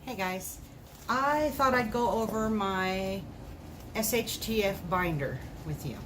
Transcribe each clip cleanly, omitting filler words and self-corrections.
Hey guys, I thought I'd go over my SHTF binder with you.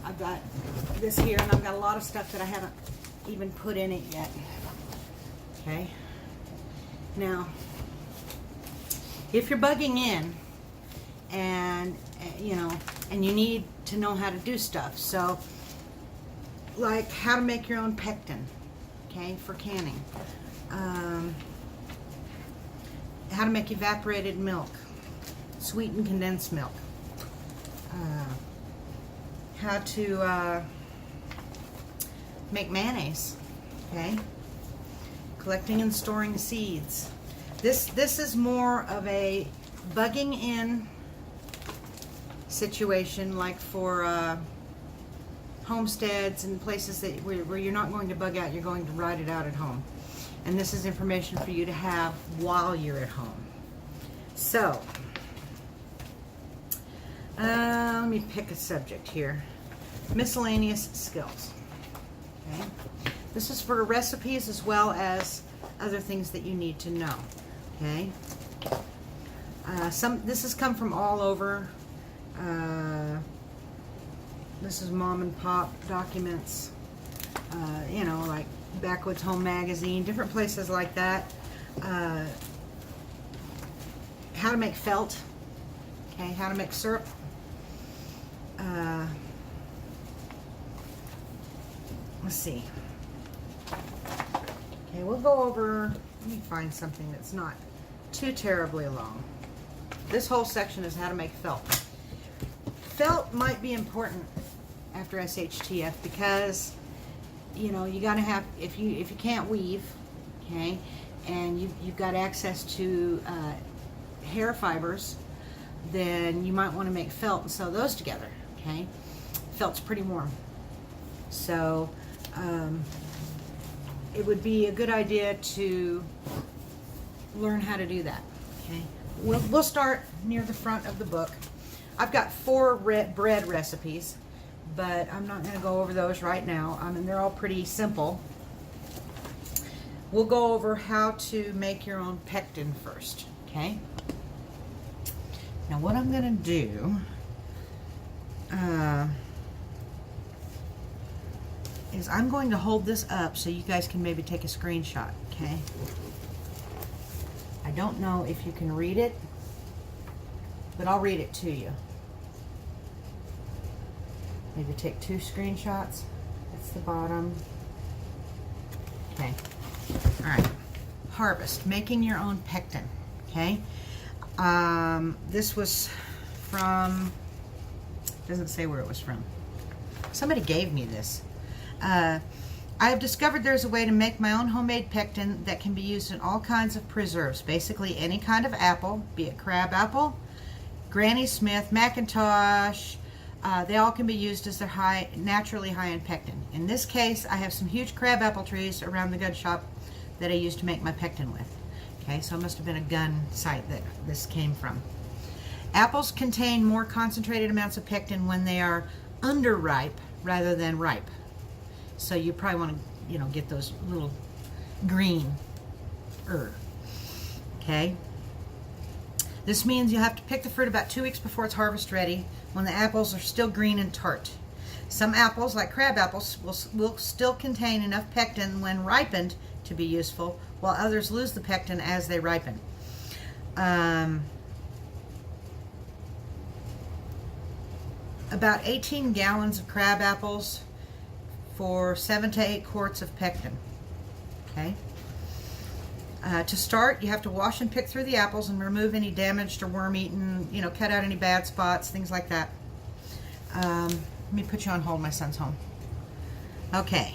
I've got this here and I've got a lot of stuff that I haven't even put in it yet. Okay, now if you're bugging in and and you need to know how to do stuff, so like how to make your own pectin, okay, for canning, how to make evaporated milk, sweetened condensed milk, how to make mayonnaise, okay, collecting and storing seeds. This is more of a bugging in situation, like for homesteads and places that where you're not going to bug out, you're going to ride it out at home. And this is information for you to have while you're at home. So, let me pick a subject here. Miscellaneous skills. Okay? This is for recipes as well as other things that you need to know. Okay? This has come from all over. This is mom and pop documents. Like Backwoods Home Magazine, different places like that. How to make felt, okay, how to make syrup. Let's see. Okay, we'll go over, let me find something that's not too terribly long. This whole section is how to make felt. Felt might be important after SHTF because you gotta have, if you can't weave, okay, and you've got access to hair fibers, then you might want to make felt and sew those together. Okay, felt's pretty warm, so it would be a good idea to learn how to do that. Okay, we'll start near the front of the book. I've got 4 bread recipes, but I'm not going to go over those right now. I mean, they're all pretty simple. We'll go over how to make your own pectin first, okay? Now, what I'm going to do is I'm going to hold this up so you guys can maybe take a screenshot, okay? I don't know if you can read it, but I'll read it to you. Maybe take 2 screenshots. That's the bottom. Okay. All right. Harvest. Making your own pectin. Okay. This was from, doesn't say where it was from. Somebody gave me this. I have discovered there's a way to make my own homemade pectin that can be used in all kinds of preserves. Basically any kind of apple, be it crab apple, Granny Smith, Macintosh. They all can be used as they're naturally high in pectin. In this case, I have some huge crab apple trees around the gun shop that I used to make my pectin with. Okay, so it must have been a gun site that this came from. Apples contain more concentrated amounts of pectin when they are underripe rather than ripe. So you probably want to, get those little green. Okay. This means you have to pick the fruit about 2 weeks before it's harvest ready, when the apples are still green and tart. Some apples, like crab apples, will still contain enough pectin when ripened to be useful, while others lose the pectin as they ripen. About 18 gallons of crab apples for 7 to 8 quarts of pectin. Okay. To start, you have to wash and pick through the apples and remove any damaged or worm-eaten, cut out any bad spots, things like that. Let me put you on hold, my son's home. Okay.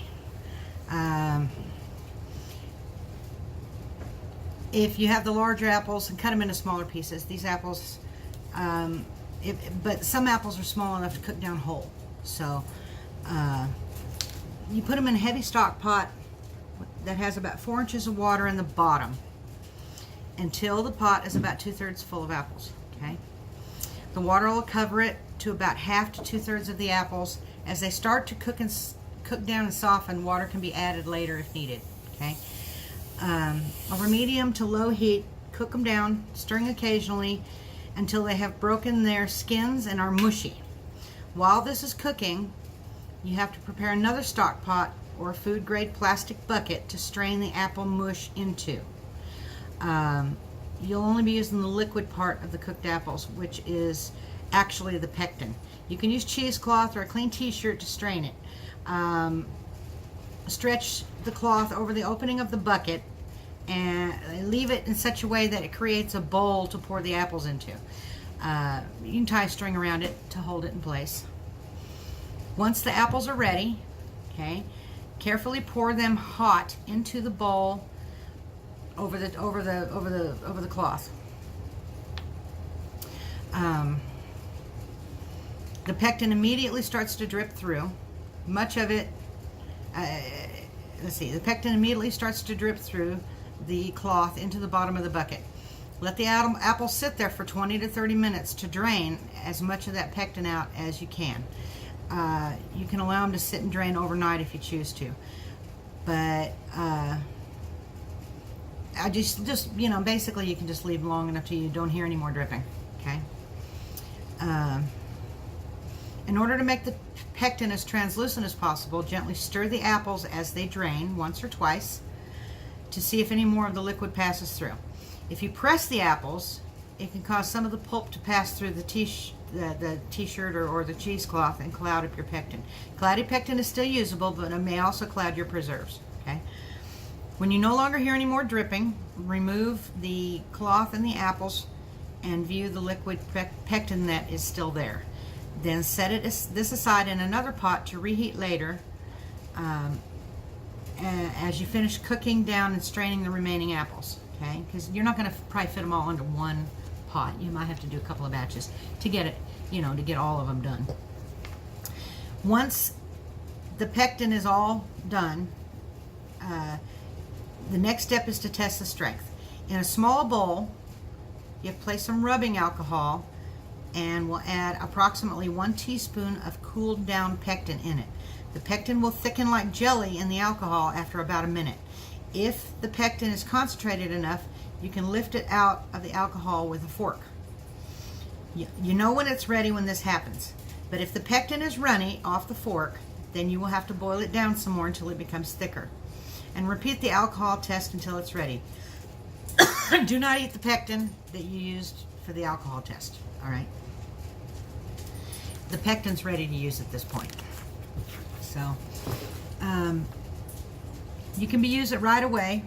If you have the larger apples, and cut them into smaller pieces. These apples, but some apples are small enough to cook down whole. So you put them in a heavy stock pot that has about 4 inches of water in the bottom until the pot is about 2/3 full of apples. Okay, the water will cover it to about 1/2 to 2/3 of the apples. As they start to cook down and soften, water can be added later if needed. Okay, Over medium to low heat, cook them down, stirring occasionally until they have broken their skins and are mushy. While this is cooking, you have to prepare another stock pot or food grade plastic bucket to strain the apple mush into. You'll only be using the liquid part of the cooked apples, which is actually the pectin. You can use cheesecloth or a clean t-shirt to strain it. Stretch the cloth over the opening of the bucket and leave it in such a way that it creates a bowl to pour the apples into. You can tie a string around it to hold it in place. Once the apples are ready, okay, carefully pour them hot into the bowl over the cloth. The pectin immediately starts to drip through. Much of it, the pectin immediately starts to drip through the cloth into the bottom of the bucket. Let the apple sit there for 20 to 30 minutes to drain as much of that pectin out as you can. You can allow them to sit and drain overnight if you choose to. But I just you know, basically you can just leave them long enough till you don't hear any more dripping. Okay. In order to make the pectin as translucent as possible, gently stir the apples as they drain once or twice to see if any more of the liquid passes through. If you press the apples, it can cause some of the pulp to pass through the t-shirt or the cheesecloth and cloud up your pectin. Cloudy pectin is still usable, but it may also cloud your preserves. Okay. When you no longer hear any more dripping, remove the cloth and the apples and view the liquid pectin that is still there. Then set this aside in another pot to reheat later as you finish cooking down and straining the remaining apples. Okay, because you're not going to probably fit them all into one pot. You might have to do a couple of batches to get it, you know, to get all of them done. Once the pectin is all done, the next step is to test the strength. In a small bowl, you place some rubbing alcohol and we'll add approximately 1 teaspoon of cooled down pectin in it. The pectin will thicken like jelly in the alcohol after about a minute. If the pectin is concentrated enough, you can lift it out of the alcohol with a fork. You know when it's ready when this happens. But if the pectin is runny off the fork, then you will have to boil it down some more until it becomes thicker. And repeat the alcohol test until it's ready. Do not eat the pectin that you used for the alcohol test. All right. The pectin's ready to use at this point. So, you can use it right away,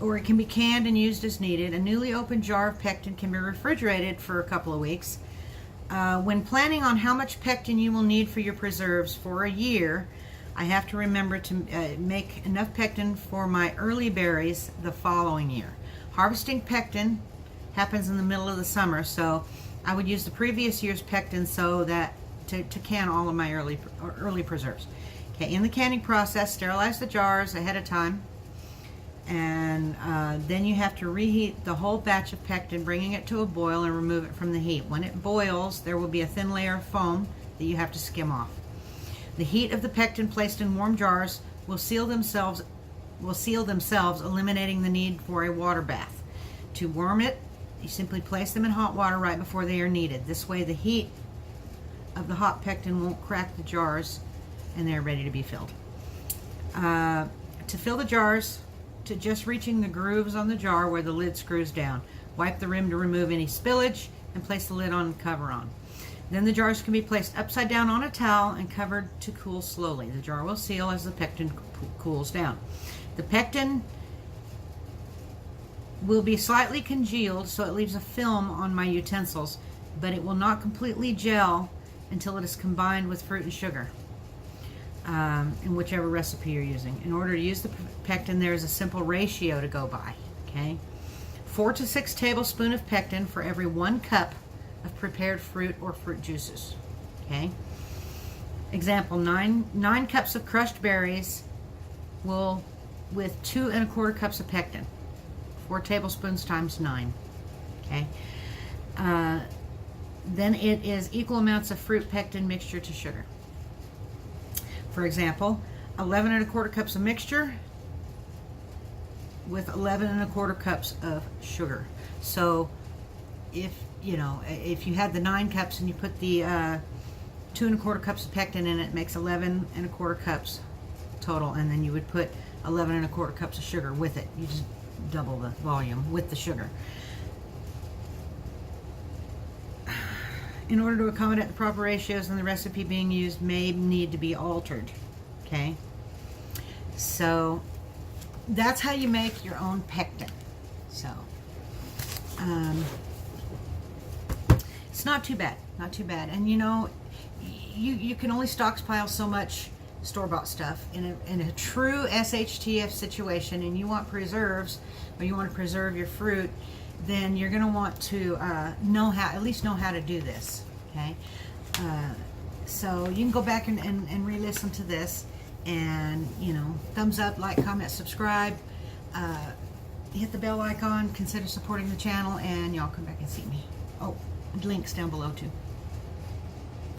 or it can be canned and used as needed. A newly opened jar of pectin can be refrigerated for a couple of weeks. When planning on how much pectin you will need for your preserves for a year, I have to remember to make enough pectin for my early berries the following year. Harvesting pectin happens in the middle of the summer, so I would use the previous year's pectin so that to can all of my early preserves. Okay, in the canning process, sterilize the jars ahead of time, and then you have to reheat the whole batch of pectin, bringing it to a boil and remove it from the heat. When it boils, there will be a thin layer of foam that you have to skim off. The heat of the pectin placed in warm jars will seal themselves, eliminating the need for a water bath. To warm it, you simply place them in hot water right before they are needed. This way the heat of the hot pectin won't crack the jars and they're ready to be filled. To fill the jars, to just reaching the grooves on the jar where the lid screws down. Wipe the rim to remove any spillage and place the lid on and cover on. Then the jars can be placed upside down on a towel and covered to cool slowly. The jar will seal as the pectin cools down. The pectin will be slightly congealed, so it leaves a film on my utensils, but it will not completely gel until it is combined with fruit and sugar in whichever recipe you're using. In order to use the pectin, there is a simple ratio to go by. Okay, 4 to 6 tablespoons of pectin for every 1 cup of prepared fruit or fruit juices. Okay, example, 9 cups of crushed berries will with 2 1/4 cups of pectin. 4 tablespoons times 9. Okay. Then it is equal amounts of fruit pectin mixture to sugar. For example, 11 1/4 cups of mixture with 11 1/4 cups of sugar. So if you had the 9 cups and you put the 2 1/4 cups of pectin in it, makes 11 1/4 cups total, and then you would put 11 1/4 cups of sugar with it. You just double the volume with the sugar. In order to accommodate the proper ratios and the recipe being used may need to be altered. Okay, so that's how you make your own pectin. So it's not too bad, not too bad. And you can only stockpile so much store-bought stuff. In a true SHTF situation, and you want preserves, or you want to preserve your fruit, then you're going to want to at least know how to do this. Okay, so you can go back and re-listen to this, and thumbs up, like, comment, subscribe, hit the bell icon, consider supporting the channel, and y'all come back and see me. Oh, links down below too.